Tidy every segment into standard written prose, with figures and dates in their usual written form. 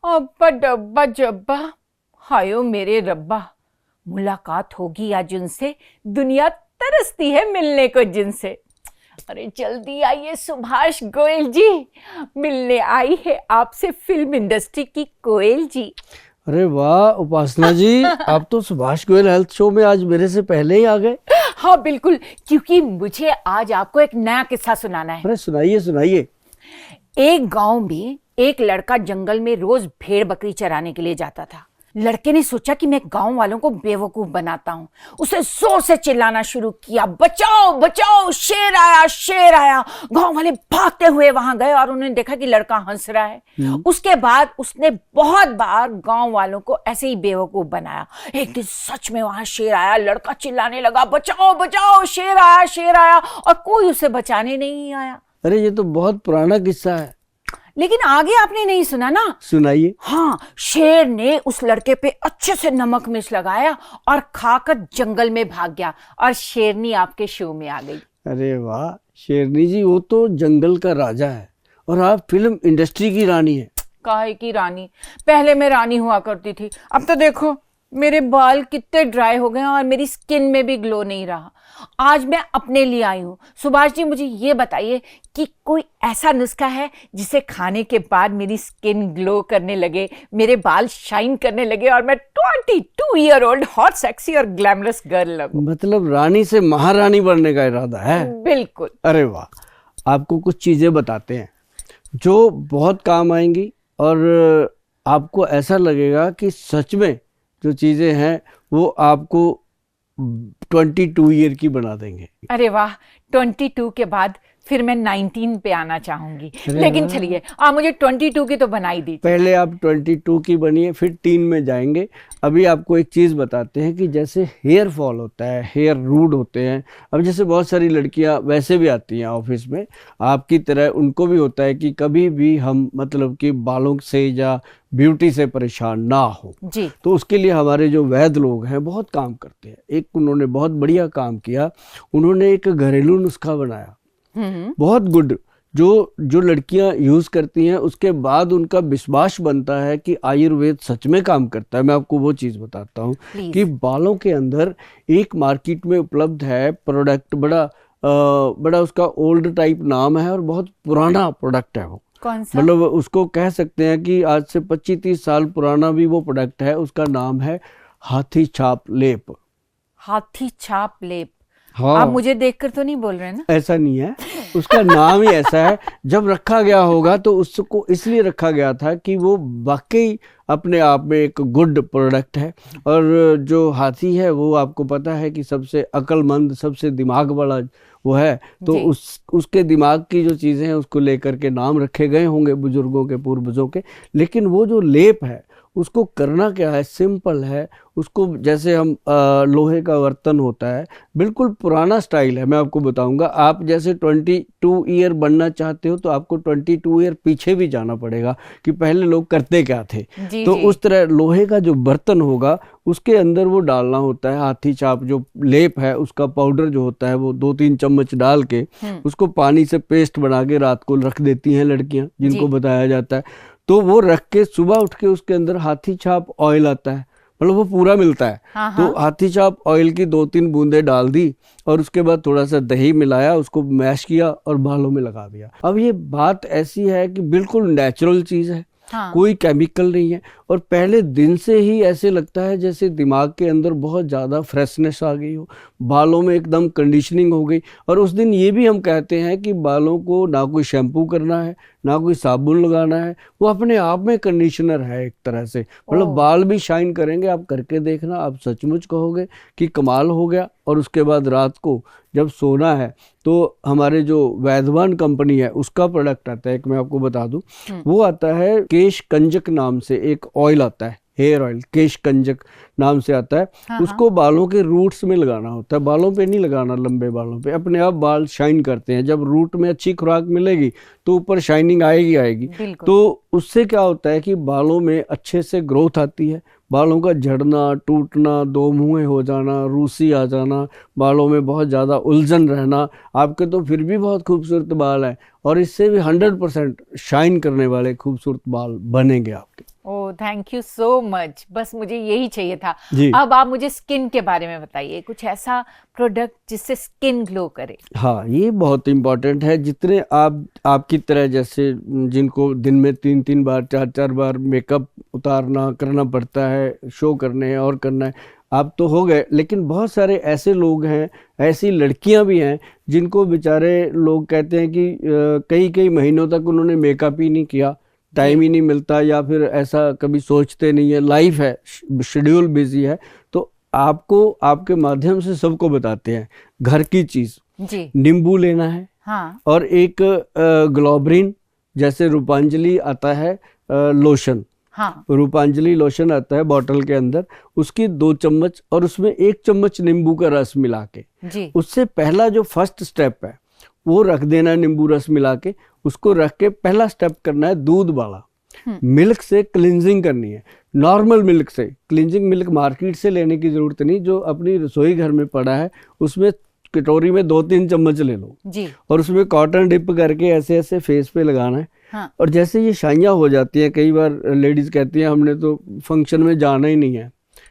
अब्बा डब्बा जब्बा, हायो मेरे रब्बा, मुलाकात होगी आज उनसे, दुनिया तरसती है मिलने को जिनसे। अरे जल्दी आइए सुभाष गोयल जी, मिलने आई है आपसे फिल्म इंडस्ट्री की कोयल जी। अरे वाह उपासना जी, आप तो सुभाष गोयल हेल्थ शो में आज मेरे से पहले ही आ गए। हाँ बिल्कुल, क्योंकि मुझे आज आपको एक नया किस्सा सुनाना है। अरे सुनाइए सुनाइए। एक गांव में एक लड़का जंगल में रोज भेड़ बकरी चराने के लिए जाता था। लड़के ने सोचा कि मैं गांव वालों को बेवकूफ बनाता हूँ। उसे जोर से चिल्लाना शुरू किया, बचाओ बचाओ, शेर आया शेर आया। गांव वाले भागते हुए वहां गए और उन्होंने देखा कि लड़का हंस रहा है। उसके बाद उसने बहुत बार गांव वालों को ऐसे ही बेवकूफ बनाया। एक दिन सच में वहां शेर आया। लड़का चिल्लाने लगा, बचाओ बचाओ, शेर आया शेर आया, और कोई उसे बचाने नहीं आया। अरे ये तो बहुत पुराना किस्सा है। लेकिन आगे आपने नहीं सुना ना। सुनाइए। हाँ, शेर ने उस लड़के पे अच्छे से नमक मिर्च लगाया और खाकर जंगल में भाग गया और शेरनी आपके शो में आ गई। अरे वाह शेरनी जी, वो तो जंगल का राजा है और आप फिल्म इंडस्ट्री की रानी है। काहे की रानी? पहले मैं रानी हुआ करती थी, अब तो देखो मेरे बाल कितने ड्राई हो गए और मेरी स्किन में भी ग्लो नहीं रहा। आज मैं अपने लिए आई हूँ। सुभाष जी मुझे ये बताइए कि कोई ऐसा नुस्खा है जिसे खाने के बाद मेरी स्किन ग्लो करने लगे, मेरे बाल शाइन करने लगे और मैं 22 ईयर ओल्ड हॉट सेक्सी और ग्लैमरस गर्ल लगूं। मतलब रानी से महारानी बनने का इरादा है? बिल्कुल। अरे वाह, आपको कुछ चीजें बताते हैं जो बहुत काम आएंगी और आपको ऐसा लगेगा कि सच में जो चीजें हैं वो आपको 22 ईयर की बना देंगे। अरे वाह, 22 के बाद फिर मैं 19 पे आना चाहूंगी। लेकिन चलिए आप मुझे 22 की तो बनाई दीजिए। पहले आप 22 की बनिए, फिर 3 में जाएंगे। अभी आपको एक चीज़ बताते हैं कि जैसे हेयर फॉल होता है, हेयर रूड होते हैं। अब जैसे बहुत सारी लड़कियां वैसे भी आती हैं ऑफिस में, आपकी तरह उनको भी होता है कि कभी भी हम मतलब कि बालों से या ब्यूटी से परेशान ना हो जी। तो उसके लिए हमारे जो वैद्य लोग हैं बहुत काम करते हैं। एक उन्होंने बहुत बढ़िया काम किया, उन्होंने एक घरेलू नुस्खा बनाया, बहुत गुड, जो लड़कियां यूज करती हैं उसके बाद उनका विश्वास बनता है कि आयुर्वेद सच में काम करता है। मैं आपको वो चीज बताता हूँ कि बालों के अंदर एक मार्केट में उपलब्ध है प्रोडक्ट, बड़ा उसका ओल्ड टाइप नाम है और बहुत पुराना प्रोडक्ट है वो। कौन सा? मतलब उसको कह सकते हैं कि आज से 25-30 साल पुराना भी वो प्रोडक्ट है। उसका नाम है हाथी छाप लेप। हाथी छाप लेप? हाँ। आप मुझे देखकर तो नहीं बोल रहे ना? ऐसा नहीं है, उसका नाम ही ऐसा है। जब रखा गया होगा तो उसको इसलिए रखा गया था कि वो वाकई अपने आप में एक गुड प्रोडक्ट है। और जो हाथी है वो आपको पता है कि सबसे अक्लमंद, सबसे दिमाग वाला वो है, तो उसके दिमाग की जो चीज़ें हैं उसको लेकर के नाम रखे गए होंगे बुजुर्गों के, पूर्वजों के। लेकिन वो जो लेप है उसको करना क्या है, सिंपल है। उसको जैसे हम लोहे का बर्तन होता है, बिल्कुल पुराना स्टाइल है। मैं आपको बताऊंगा, आप जैसे 22 ईयर बनना चाहते हो तो आपको 22 ईयर पीछे भी जाना पड़ेगा कि पहले लोग करते क्या थे। तो उस तरह लोहे का जो बर्तन होगा उसके अंदर वो डालना होता है हाथी छाप जो लेप है, उसका पाउडर जो होता है वो 2-3 चम्मच डाल के उसको पानी से पेस्ट बना के रात को रख देती हैं लड़कियां, जिनको बताया जाता है। तो वो रख के सुबह उठ के उसके अंदर हाथी छाप ऑयल आता है, मतलब वो पूरा मिलता है। तो हाथी छाप ऑयल की 2-3 बूंदे डाल दी और उसके बाद थोड़ा सा दही मिलाया, उसको मैश किया और बालों में लगा दिया। अब ये बात ऐसी है कि बिल्कुल नेचुरल चीज है। कोई केमिकल नहीं है और पहले दिन से ही ऐसे लगता है जैसे दिमाग के अंदर बहुत ज़्यादा फ्रेशनेस आ गई हो, बालों में एकदम कंडीशनिंग हो गई। और उस दिन ये भी हम कहते हैं कि बालों को ना कोई शैम्पू करना है ना कोई साबुन लगाना है, वो अपने आप में कंडीशनर है एक तरह से। मतलब बाल भी शाइन करेंगे। आप करके देखना, आप सचमुच कहोगे कि कमाल हो गया। और उसके बाद रात को जब सोना है तो हमारे जो वैधवान कंपनी है उसका प्रोडक्ट आता है, एक मैं आपको बता दूं, वो आता है केश कंजक नाम से एक ऑयल आता है, हेयर ऑयल केश कंजक नाम से आता है। उसको बालों के रूट्स में लगाना होता है, बालों पे नहीं लगाना, लंबे बालों पे। अपने आप बाल शाइन करते हैं। जब रूट में अच्छी खुराक मिलेगी तो ऊपर शाइनिंग आएगी। तो उससे क्या होता है कि बालों में अच्छे से ग्रोथ आती है। बालों का झड़ना, टूटना, दो मुंहे हो जाना, रूसी आ जाना, बालों में बहुत ज़्यादा उलझन रहना, आपके तो फिर भी बहुत खूबसूरत बाल हैं और इससे भी 100% शाइन करने वाले खूबसूरत बाल बनेंगे आपके। ओ ओह, थैंक यू सो मच। बस मुझे यही चाहिए था। जी। अब आप मुझे स्किन के बारे में बताइए, कुछ ऐसा प्रोडक्ट जिससे स्किन ग्लो करे। हाँ, ये बहुत इम्पोर्टेंट है। जितने आपकी तरह जैसे जिनको दिन में 3-3 बार 4-4 बार मेकअप उतारना करना पड़ता है, शो करने हैं और करना है, आप तो हो गए, लेकिन बहुत सारे ऐसे लोग हैं, ऐसी लड़कियां भी हैं जिनको बेचारे लोग कहते हैं कि कई कई महीनों तक उन्होंने मेकअप ही नहीं किया, टाइम ही नहीं मिलता, या फिर ऐसा कभी सोचते नहीं है, लाइफ है, शेड्यूल बिजी है। तो आपको आपके माध्यम से सबको बताते हैं घर की चीज। जी। नींबू लेना है, हाँ। और एक ग्लोबरिन, जैसे रूपांजलि आता है लोशन, हाँ। रूपांजलि लोशन आता है बॉटल के अंदर, उसकी 2 चम्मच और उसमें 1 चम्मच नींबू का रस मिला के, जी। उससे पहला जो फर्स्ट स्टेप है वो रख देना है, नींबू रस मिला के उसको रख के पहला स्टेप करना है दूध वाला। मिल्क से क्लिनजिंग करनी है, नॉर्मल मिल्क से। क्लिनजिंग मिल्क मार्केट से लेने की जरूरत नहीं, जो अपनी रसोई घर में पड़ा है उसमें कटोरी में 2-3 चम्मच ले लो जी। और उसमें कॉटन डिप करके ऐसे ऐसे फेस पे लगाना है। हाँ। और जैसे ये शाइयाँ हो जाती हैं, कई बार लेडीज कहती हैं हमने तो फंक्शन में जाना ही नहीं है,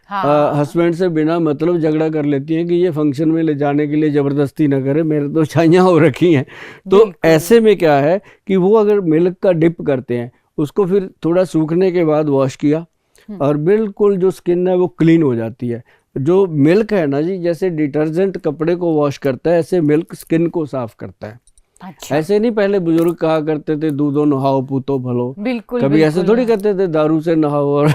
हस्बैंड से बिना मतलब झगड़ा कर लेती हैं कि ये फंक्शन में ले जाने के लिए जबरदस्ती ना करे, मेरे तो छाइयाँ हो रखी हैं। तो ऐसे में क्या है कि वो अगर मिल्क का डिप करते हैं, उसको फिर थोड़ा सूखने के बाद वॉश किया और बिल्कुल जो स्किन है वो क्लीन हो जाती है। जो मिल्क है ना जी, जैसे डिटर्जेंट कपड़े को वॉश करता है, ऐसे मिल्क स्किन को साफ करता है। अच्छा। ऐसे नहीं पहले बुजुर्ग कहा करते थे दूधो नहाओ पूतो भलो, बिल्कुल। कभी ऐसे थोड़ी कहते थे दारू से नहाओ और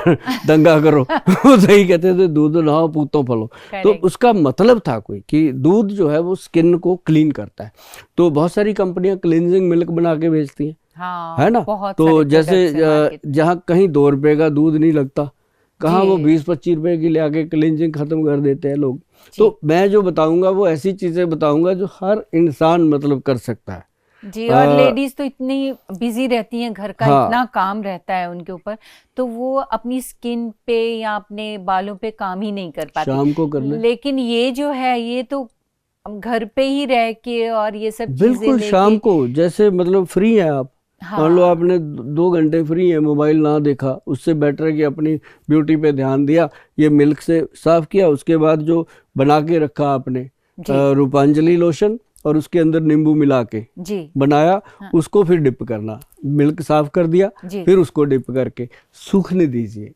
दंगा करो वो सही कहते थे दूधो नहाओ पूतो भलो। तो उसका मतलब था कोई कि दूध जो है वो स्किन को क्लीन करता है। तो बहुत सारी कंपनियां क्लींजिंग मिल्क बना के बेचती हैं। हाँ, है ना। तो जैसे जहाँ कहीं 2 रुपए का दूध नहीं लगता, कहाँ वो 20-25 रुपए की ले आके क्लींजिंग खत्म कर देते हैं लोग। तो मैं जो बताऊंगा वो ऐसी चीजें बताऊंगा जो हर इंसान मतलब कर सकता है जी। और लेडीज तो इतनी बिजी रहती हैं, घर का हाँ, इतना काम रहता है उनके ऊपर, तो वो अपनी स्किन पे या अपने बालों पे काम ही नहीं कर पाती, शाम को कर ले। लेकिन ये जो है ये तो घर पे ही रह के और ये सब बिल्कुल शाम को, जैसे मतलब फ्री है आप, मान लो आपने 2 घंटे फ्री है, मोबाइल ना देखा, उससे बेटर है कि अपनी ब्यूटी पे ध्यान दिया, ये मिल्क से साफ किया, उसके बाद जो बना के रखा आपने रूपांजलि लोशन और उसके अंदर नींबू मिला के बनाया, उसको फिर डिप करना, मिल्क साफ कर दिया, फिर उसको डिप करके सूखने दीजिए,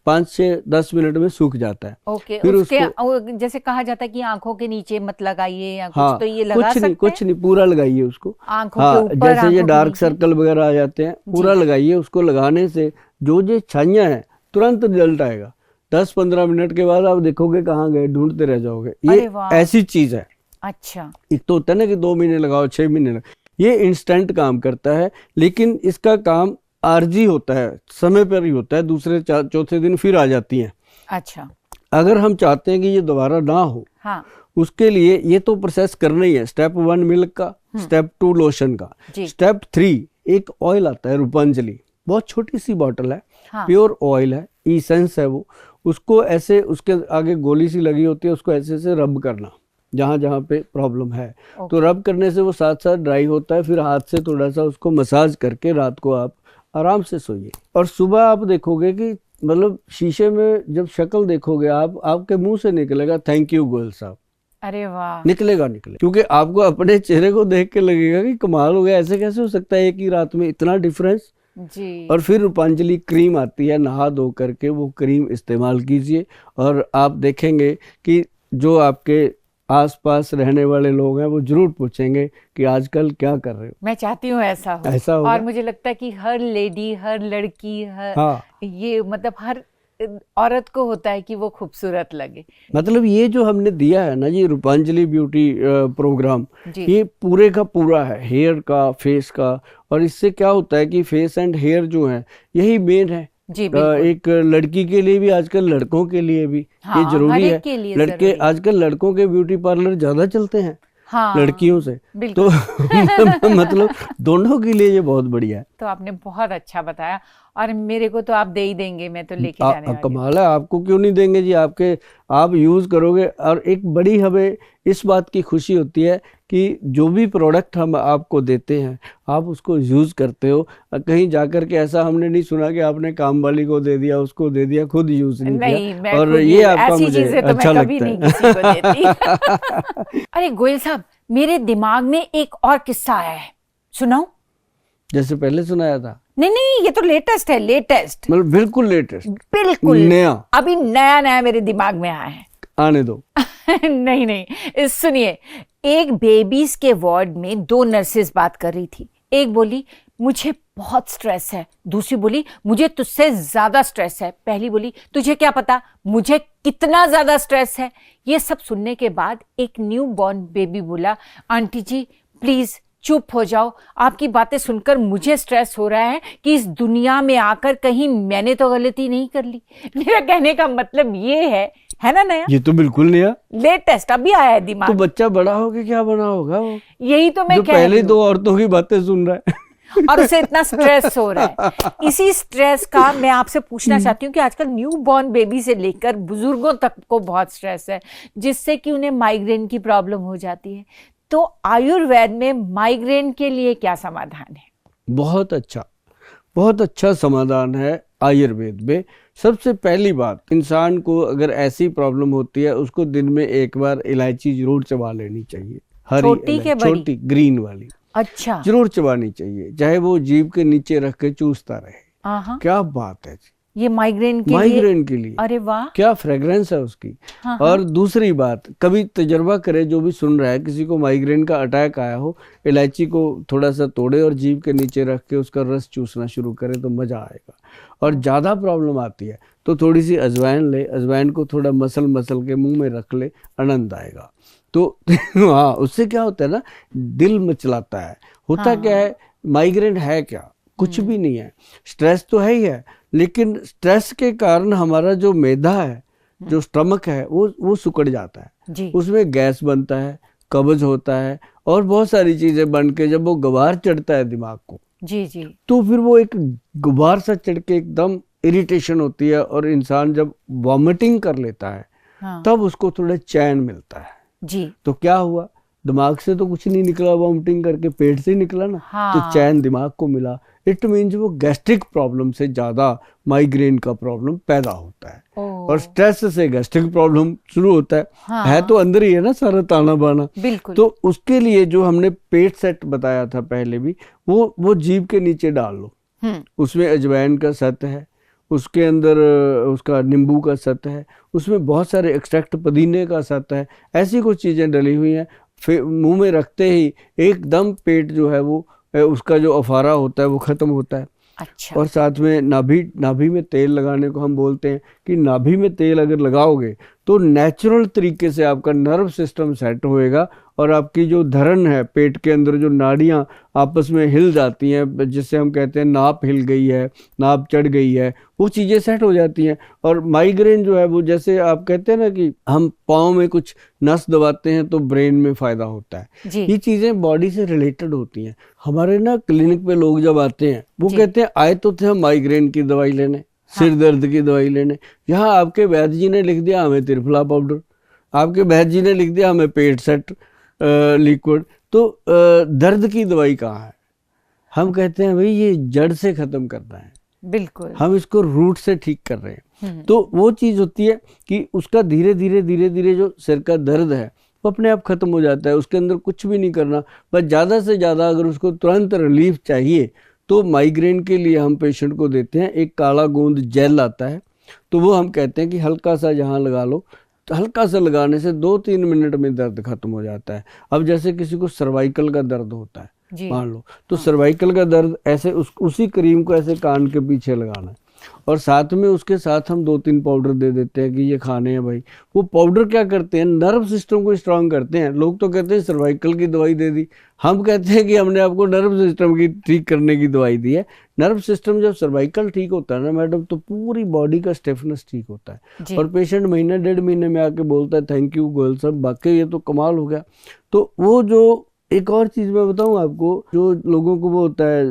5 से 10 मिनट में सूख जाता है। ओके। फिर उसके जैसे कहा जाता है कि आंखों के नीचे मत लगाइए या हाँ, कुछ, तो ये लगा सकते हैं? कुछ नहीं, पूरा लगाइए उसको आंखों के ऊपर, जैसे ये डार्क सर्कल वगैरह आ जाते हैं, पूरा लगाइए। उसको लगाने से जो छाइयाँ हैं तुरंत रिजल्ट आएगा। 10-15 मिनट के बाद आप देखोगे कहाँ गए, ढूंढते रह जाओगे। ये ऐसी चीज है। अच्छा। एक तो होता है ना कि 2 महीने लगाओ, 6 महीने लगाओ, ये इंस्टेंट काम करता है, लेकिन इसका काम आरजी होता है, समय पर ही होता है, दूसरे चौथे दिन फिर आ जाती हैं। अच्छा। अगर हम चाहते हैं कि ये दोबारा ना हो, हाँ, उसके लिए ये तो प्रोसेस करना ही है। स्टेप 1 मिल्क का, स्टेप 2 लोशन का, स्टेप 3 एक ऑयल आता है रूपांजलि, बहुत छोटी सी बॉटल है, प्योर ऑयल है, इसेंस है वो। उसको ऐसे, उसके आगे गोली सी लगी होती है, उसको ऐसे ऐसे रब करना जहाँ जहाँ पे प्रॉब्लम है। तो रब करने से वो साथ साथ ड्राई होता है, फिर हाथ से थोड़ा सा उसको मसाज करके रात को आप आराम से सोइए। और सुबह आप देखोगे कि मतलब शीशे में जब शक्ल देखोगे आप, आपके मुंह से निकलेगा थैंक यू गोयल साहब। अरे वाह। निकलेगा, क्योंकि आपको अपने चेहरे को देख के लगेगा कि कमाल हो गया, ऐसे कैसे हो सकता है एक ही रात में इतना डिफरेंस जी। और फिर रूपांजलि क्रीम आती है, नहा धो करके वो क्रीम इस्तेमाल कीजिए और आप देखेंगे कि जो आपके आसपास रहने वाले लोग हैं वो जरूर पूछेंगे कि आजकल क्या कर रहे हो। मैं चाहती हूँ ऐसा हो। और मुझे लगता है कि हर लेडी, हर लड़की, ये मतलब हर औरत को होता है कि वो खूबसूरत लगे। मतलब ये जो हमने दिया है ना जी रूपांजलि ब्यूटी प्रोग्राम, ये पूरे का पूरा है, हेयर का, फेस का। और इससे क्या होता है कि फेस एंड हेयर जो है यही मेन है जी। एक लड़की के लिए भी, आजकल लड़कों के लिए भी ये जरूरी है। लड़के आजकल लड़कों के ब्यूटी पार्लर ज्यादा चलते हैं लड़कियों से, तो मतलब दोनों के लिए ये बहुत बढ़िया है। तो आपने बहुत अच्छा बताया। और मेरे को तो आप दे ही देंगे, मैं तो लेके जाने वाली हूँ। कमाल है, आपको क्यों नहीं देंगे जी, आप यूज करोगे। और एक बड़ी हमें इस बात की खुशी होती है कि जो भी प्रोडक्ट हम आपको देते हैं आप उसको यूज करते हो। कहीं जाकर के ऐसा हमने नहीं सुना कि आपने काम वाली को दे दिया, उसको दे दिया, खुद यूज नहीं नहीं, किया। मैं और खुद ये आपका ऐसी मुझे चीजें तो अच्छा मैं कभी लगता नहीं है। किसी को देती। अरे गोयल साहब, मेरे दिमाग में एक और किस्सा आया है, सुनाऊं? जैसे पहले सुनाया था? नहीं नहीं, ये तो लेटेस्ट है, लेटेस्ट, मतलब बिल्कुल लेटेस्ट, बिल्कुल नया, अभी नया नया मेरे दिमाग में आया है। आने दो। नहीं नहीं, सुनिए। एक बेबीज के वार्ड में 2 नर्सेस बात कर रही थी। एक बोली मुझे बहुत स्ट्रेस है, दूसरी बोली मुझे तुझसे ज्यादा स्ट्रेस है। पहली बोली तुझे क्या पता मुझे कितना ज्यादा स्ट्रेस है। ये सब सुनने के बाद एक न्यू बॉर्न बेबी बोला, आंटी जी प्लीज चुप हो जाओ, आपकी बातें सुनकर मुझे स्ट्रेस हो रहा है कि इस दुनिया में आकर कहीं मैंने तो गलती नहीं कर ली। मेरा कहने का मतलब ये है ना नया? ये तो बिल्कुल नया, लेटेस्ट, अभी आया है दिमाग। तो बच्चा बड़ा होके क्या बना होगा वो, यही तो मैं जो कह रही पहले हूँ। 2 औरतों की बातें सुन रहा है। और उसे इतना स्ट्रेस हो रहा है। इसी स्ट्रेस का मैं आपसे पूछना चाहती हूँ कि आजकल न्यू बॉर्न बेबी से लेकर बुजुर्गों तक को बहुत स्ट्रेस है, जिससे कि उन्हें माइग्रेन की प्रॉब्लम हो जाती है। तो आयुर्वेद में माइग्रेन के लिए क्या समाधान है? बहुत अच्छा समाधान है आयुर्वेद में। सबसे पहली बात, इंसान को अगर ऐसी प्रॉब्लम होती है उसको दिन में एक बार इलायची जरूर चबा लेनी चाहिए। हरी छोटी के बड़ी? छोटी ग्रीन वाली, अच्छा, जरूर चबानी चाहिए, चाहे वो जीभ के नीचे रख के चूसता रहे। क्या बात है जी, ये माइग्रेन के लिए अरे वाह, क्या फ्रेग्रेंस है उसकी। हाँ, और दूसरी बात, कभी तजर्बा करे, जो भी सुन रहा है, किसी को माइग्रेन का अटैक आया हो, इलायची को थोड़ा सा तोड़े और जीभ के नीचे रख के उसका रस चूसना शुरू करे तो मजा आएगा। और ज़्यादा प्रॉब्लम आती है तो थोड़ी सी अजवाइन ले, अजवाइन को थोड़ा मसल के मुंह में रख ले, आनंद आएगा। तो हाँ, उससे क्या होता है ना, दिल मचलाता है। होता क्या है, माइग्रेन है क्या, कुछ भी नहीं है, स्ट्रेस तो है ही है, लेकिन स्ट्रेस के कारण हमारा जो मैदा है, जो स्टमक है, वो सिकुड़ जाता है जी। उसमें गैस बनता है, कब्ज होता है और बहुत सारी चीजें बन के जब वो गुबार चढ़ता है दिमाग को, जी जी, तो फिर वो एक गुबार सा चढ़ के एकदम इरिटेशन होती है और इंसान जब वॉमिटिंग कर लेता है हाँ, तब उसको थोड़ा चैन मिलता है। जी, तो क्या हुआ, दिमाग से तो कुछ नहीं निकला वॉमिटिंग करके, पेट से ही निकला ना। हाँ, तो चैन दिमाग को मिला। इट मीन्स वो गैस्ट्रिक प्रॉब्लम से ज्यादा माइग्रेन का प्रॉब्लम पैदा होता है। और स्ट्रेस से गैस्ट्रिक प्रॉब्लम शुरू होता है। हाँ, है तो अंदर ही है ना सारा ताना बाना। बिल्कुल। तो उसके लिए जो हमने पेट सेट बताया था पहले भी, वो जीभ के नीचे डाल लो। उसमें अजवाइन का सत्व है, उसके अंदर उसका नींबू का सत्व है, उसमें बहुत सारे एक्सट्रैक्ट पुदीने का सत्व है, ऐसी कुछ चीज़ें डली हुई हैं। फिर मुंह में रखते ही एकदम पेट जो है वो, उसका जो अफारा होता है वो ख़त्म होता है। अच्छा। और साथ में नाभि में तेल लगाने को हम बोलते हैं कि नाभि में तेल अगर लगाओगे तो नेचुरल तरीके से आपका नर्व सिस्टम सेट होएगा और आपकी जो धड़न है, पेट के अंदर जो नाड़ियाँ आपस में हिल जाती हैं, जिससे हम कहते हैं नाप हिल गई है, नाप चढ़ गई है, वो चीज़ें सेट हो जाती हैं। और माइग्रेन जो है वो, जैसे आप कहते हैं ना कि हम पाँव में कुछ नस दबाते हैं तो ब्रेन में फ़ायदा होता है, ये चीज़ें बॉडी से रिलेटेड होती हैं। हमारे ना क्लिनिक पे लोग जब आते हैं वो कहते हैं आए तो थे हम माइग्रेन की दवाई लेने, सिर दर्द की दवाई लेने, यहाँ आपके वैद्य जी ने लिख दिया हमें त्रिफला पाउडर, आपके वैद्य जी ने लिख दिया हमें पेट सेट लिक्विड, तो दर्द की दवाई कहाँ है? हम कहते हैं भाई ये जड़ से खत्म करना है, बिल्कुल, हम इसको रूट से ठीक कर रहे हैं। तो वो चीज़ होती है कि उसका धीरे धीरे जो सिर का दर्द है वो अपने आप खत्म हो जाता है, उसके अंदर कुछ भी नहीं करना। बस ज़्यादा से ज़्यादा अगर उसको तुरंत रिलीफ चाहिए तो माइग्रेन के लिए हम पेशेंट को देते हैं एक काला गोंद जेल आता है, तो वो हम कहते हैं कि हल्का सा जहाँ लगा लो, तो हल्का सा लगाने से 2-3 मिनट में दर्द खत्म हो जाता है। अब जैसे किसी को सर्वाइकल का दर्द होता है मान लो, तो सर्वाइकल का दर्द ऐसे उसी क्रीम को ऐसे कान के पीछे लगाना है और साथ में उसके साथ हम 2-3 पाउडर दे देते हैं कि ये खाने हैं भाई। वो पाउडर क्या करते हैं, नर्व सिस्टम को स्ट्रांग करते हैं। लोग तो कहते हैं सर्वाइकल की दवाई दे दी, हम कहते हैं कि हमने आपको नर्व सिस्टम की ठीक करने की दवाई दी है। नर्व सिस्टम जब सर्वाइकल ठीक होता है ना मैडम, तो पूरी बॉडी का स्टिफनेस ठीक होता है और पेशेंट महीने 1.5 महीने में आके बोलता है थैंक यू गोयल साहब, वाकई ये तो कमाल हो गया। तो वो जो एक और चीज मैं बताऊं आपको, जो लोगों को वो होता है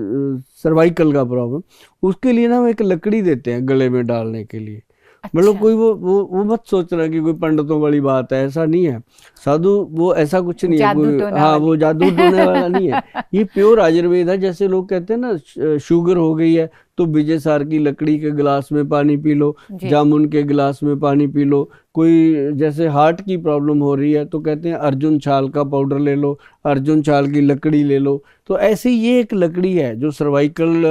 सर्वाइकल का प्रॉब्लम, उसके लिए ना हम एक लकड़ी देते हैं गले में डालने के लिए। मतलब अच्छा। कोई वो मत सोच रहा कि कोई पंडितों वाली बात है, ऐसा नहीं है। साधु वो ऐसा कुछ नहीं है, जादू कोई टोना हाँ वाली। वो जादू टोने वाला नहीं है। ये प्योर आयुर्वेद है। जैसे लोग कहते हैं ना शुगर हो गई है तो बिजेसार की लकड़ी के गिलास में पानी पी लो, जी। जामुन के गिलास में पानी पी लो। कोई जैसे हार्ट की प्रॉब्लम हो रही है तो कहते हैं अर्जुन छाल का पाउडर ले लो, अर्जुन छाल की लकड़ी ले लो। तो ऐसे ये एक लकड़ी है जो सर्वाइकल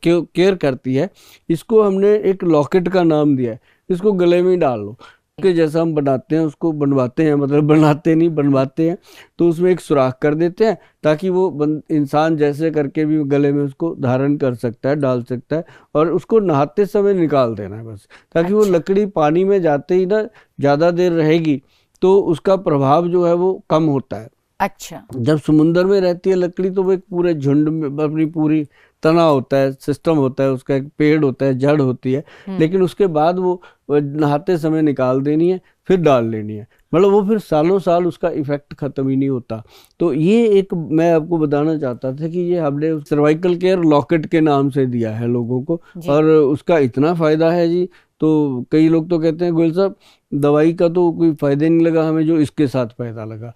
केयर करती है। इसको हमने एक लॉकेट का नाम दिया है, इसको गले में ही डाल लो। के जैसा हम बनाते हैं उसको, बनवाते हैं, मतलब बनाते नहीं बनवाते हैं, तो उसमें एक सुराख कर देते हैं ताकि वो इंसान जैसे करके भी गले में उसको धारण कर सकता है, डाल सकता है। और उसको नहाते समय निकाल देना है बस, ताकि वो अच्छा। लकड़ी पानी में जाते ही ना ज़्यादा देर रहेगी तो उसका प्रभाव जो है वो कम होता है। अच्छा। जब समुंदर में रहती है लकड़ी तो वो एक पूरे झुंड में अपनी पूरी तना होता है, सिस्टम होता है उसका, एक पेड़ होता है, जड़ होती है। लेकिन उसके बाद वो नहाते समय निकाल देनी है, फिर डाल लेनी है। मतलब वो फिर सालों साल उसका इफेक्ट खत्म ही नहीं होता। तो ये एक मैं आपको बताना चाहता था कि ये हमने सर्वाइकल केयर लॉकेट के नाम से दिया है लोगों को, जी। और उसका इतना फायदा है जी। तो कई लोग तो कहते हैं गोयल साहब दवाई का तो कोई फायदा नहीं लगा हमें जो इसके साथ फायदा लगा।